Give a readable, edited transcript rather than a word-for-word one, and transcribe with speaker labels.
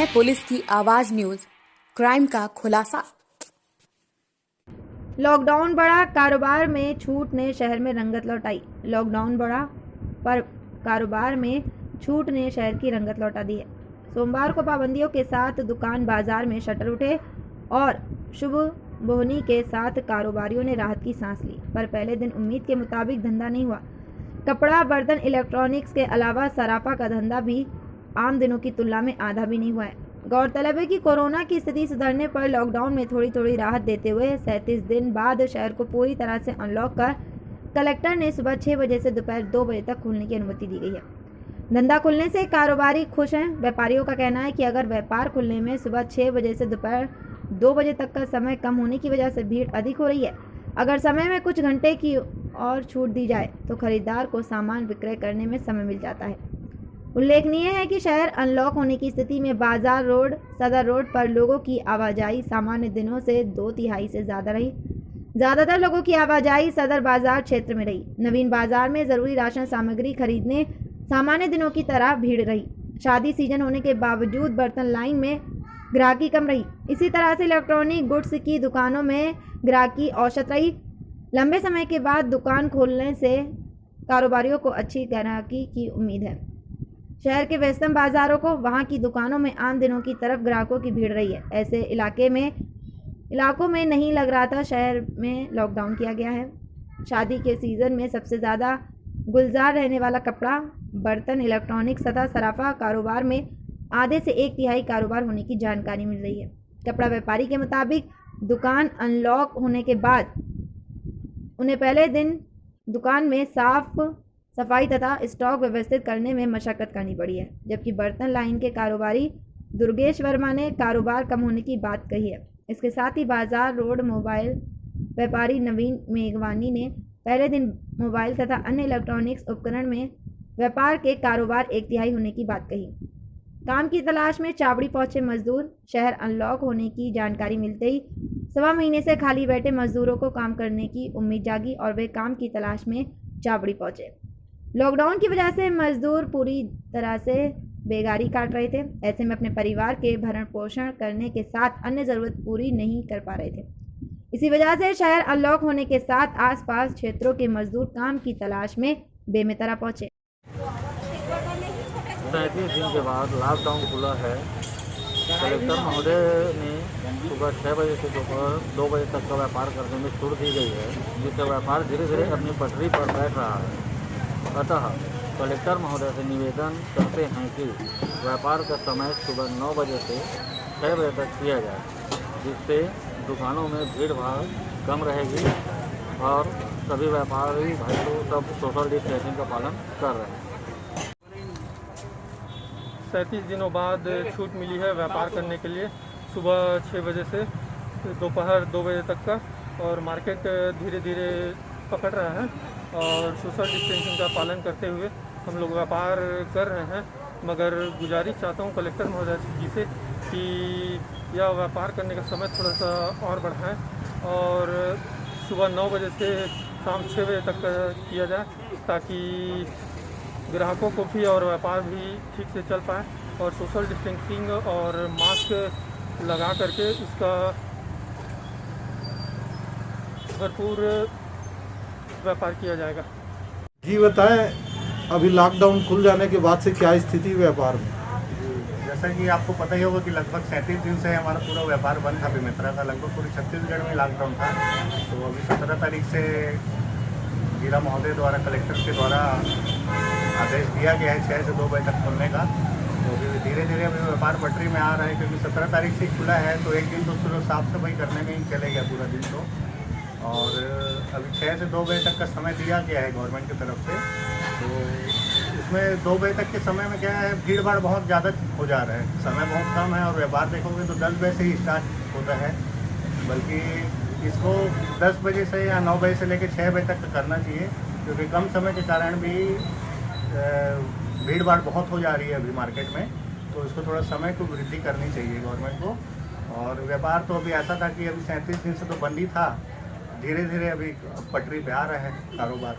Speaker 1: है पुलिस की आवाज न्यूज, क्राइम का खुलासा।
Speaker 2: लॉकडाउन बढ़ा, कारोबार में छूट ने शहर में रंगत लौटाई। लॉकडाउन बढ़ा पर कारोबार में छूट ने शहर की रंगत लौटा दी है। सोमवार को पाबंदियों के साथ दुकान बाजार में शटर उठे और शुभ बोहनी के साथ कारोबारियों ने राहत की सांस ली। पर पहले दिन उम्मीद के मुताबिक धंधा नहीं हुआ। कपड़ा, बर्तन, इलेक्ट्रॉनिक्स के अलावा सराफा का धंधा भी आम दिनों की तुलना में आधा भी नहीं हुआ है। गौरतलब है कि कोरोना की स्थिति सुधरने पर लॉकडाउन में थोड़ी थोड़ी राहत देते हुए 37 दिन बाद शहर को पूरी तरह से अनलॉक कर कलेक्टर ने सुबह 6 बजे से दोपहर 2 बजे तक खोलने की अनुमति दी गई है। धंधा खुलने से कारोबारी खुश हैं। व्यापारियों का कहना है कि अगर व्यापार खुलने में सुबह 6 बजे से दोपहर 2 बजे तक का समय कम होने की वजह से भीड़ अधिक हो रही है। अगर समय में कुछ घंटे की और छूट दी जाए तो खरीदार को सामान विक्रय करने में समय मिल जाता है। उल्लेखनीय है कि शहर अनलॉक होने की स्थिति में बाजार रोड, सदर रोड पर लोगों की आवाजाही सामान्य दिनों से 2/3 से ज़्यादा रही। ज़्यादातर लोगों की आवाजाही सदर बाजार क्षेत्र में रही। नवीन बाजार में ज़रूरी राशन सामग्री खरीदने सामान्य दिनों की तरह भीड़ रही। शादी सीजन होने के बावजूद बर्तन लाइन में ग्राहकी कम रही। इसी तरह से इलेक्ट्रॉनिक गुड्स की दुकानों में ग्राहकी औसत रही। लंबे समय के बाद दुकान खोलने से कारोबारियों को अच्छी ग्राहकी की उम्मीद है। शहर के व्यस्तम बाजारों को वहां की दुकानों में आम दिनों की तरफ ग्राहकों की भीड़ रही है। ऐसे इलाकों में नहीं लग रहा था शहर में लॉकडाउन किया गया है। शादी के सीज़न में सबसे ज़्यादा गुलजार रहने वाला कपड़ा, बर्तन, इलेक्ट्रॉनिक्स तथा सराफा कारोबार में आधे से 1/3 कारोबार होने की जानकारी मिल रही है। कपड़ा व्यापारी के मुताबिक दुकान अनलॉक होने के बाद उन्हें पहले दिन दुकान में साफ सफाई तथा स्टॉक व्यवस्थित करने में मशक्कत करनी पड़ी है। जबकि बर्तन लाइन के कारोबारी दुर्गेश वर्मा ने कारोबार कम होने की बात कही है। इसके साथ ही बाजार रोड मोबाइल व्यापारी नवीन मेघवानी ने पहले दिन मोबाइल तथा अन्य इलेक्ट्रॉनिक्स उपकरण में व्यापार के कारोबार 1/3 होने की बात कही। काम की तलाश में चावड़ी पहुंचे मजदूर। शहर अनलॉक होने की जानकारी मिलते ही 1.25 महीने से खाली बैठे मजदूरों को काम करने की उम्मीद जागी और वे काम की तलाश में चावड़ी पहुंचे। लॉकडाउन की वजह से मजदूर पूरी तरह से बेगारी काट रहे थे। ऐसे में अपने परिवार के भरण पोषण करने के साथ अन्य ज़रूरत पूरी नहीं कर पा रहे थे। इसी वजह से शहर अनलॉक होने के साथ आसपास क्षेत्रों के मजदूर काम की तलाश में बेमेतरा पहुंचे।
Speaker 3: 37 दिन के बाद लॉकडाउन खुला है। कलेक्टर महोदय ने सुबह 6 बजे से दोपहर 2 बजे तक का व्यापार करने में छूट दी गई है, जिससे व्यापार धीरे धीरे अपनी पटरी पर बैठ रहा है। अतः कलेक्टर महोदय से निवेदन करते हैं कि व्यापार का समय सुबह 9 बजे से 6 बजे तक किया जाए, जिससे दुकानों में भीड़ भाड़ कम रहेगी और सभी व्यापारी भाई लोग सब सोशल डिस्टेंसिंग का पालन कर रहे हैं।
Speaker 4: 37 दिनों बाद छूट मिली है व्यापार करने के लिए सुबह 6 बजे से दोपहर 2 बजे तक का, और मार्केट धीरे धीरे पकड़ रहा है और सोशल डिस्टेंसिंग का पालन करते हुए हम लोग व्यापार कर रहे हैं। मगर गुजारिश चाहता हूँ कलेक्टर महोदय जी से कि यह व्यापार करने का समय थोड़ा सा और बढ़ाएं और सुबह 9 बजे से शाम 6 बजे तक किया जाए, ताकि ग्राहकों को भी और व्यापार भी ठीक से चल पाए और सोशल डिस्टेंसिंग और मास्क लगा करके इसका भरपूर व्यापार किया जाएगा।
Speaker 5: जी बताएं, अभी लॉकडाउन खुल जाने के बाद से क्या स्थिति व्यापार में?
Speaker 6: जैसा कि आपको पता ही होगा कि लगभग 37 दिन से हमारा पूरा व्यापार बंद था बेमेतरा का। लगभग पूरी छत्तीसगढ़ में लॉकडाउन था। तो अभी 17 तारीख से जिला महोदय द्वारा कलेक्टर के द्वारा आदेश दिया गया है 6 से 2 बजे तक खोलने का। तो अभी धीरे धीरे अभी व्यापार पटरी में आ रहा है, क्योंकि 17 तारीख से खुला है तो एक दिन तो सिर्फ साफ सफाई करने में ही चलेगा पूरा दिन तो। और अभी 6 से 2 बजे तक का समय दिया गया है गवर्नमेंट की तरफ से। तो इसमें 2 बजे तक के समय में क्या है, भीड़ भाड़ बहुत ज़्यादा हो जा रहा है, समय बहुत कम है। और व्यापार देखोगे तो 10 बजे से ही स्टार्ट होता है, बल्कि इसको 10 बजे से या 9 बजे से लेकर 6 बजे तक करना चाहिए, क्योंकि कम समय के कारण भी भीड़ भाड़ बहुत हो जा रही है अभी मार्केट में। तो इसको थोड़ा समय को वृद्धि करनी चाहिए गवर्नमेंट को। और व्यापार तो अभी ऐसा था कि अभी 37 दिन से तो बंद ही था, धीरे धीरे अभी पटरी पे आ रहा है कारोबार।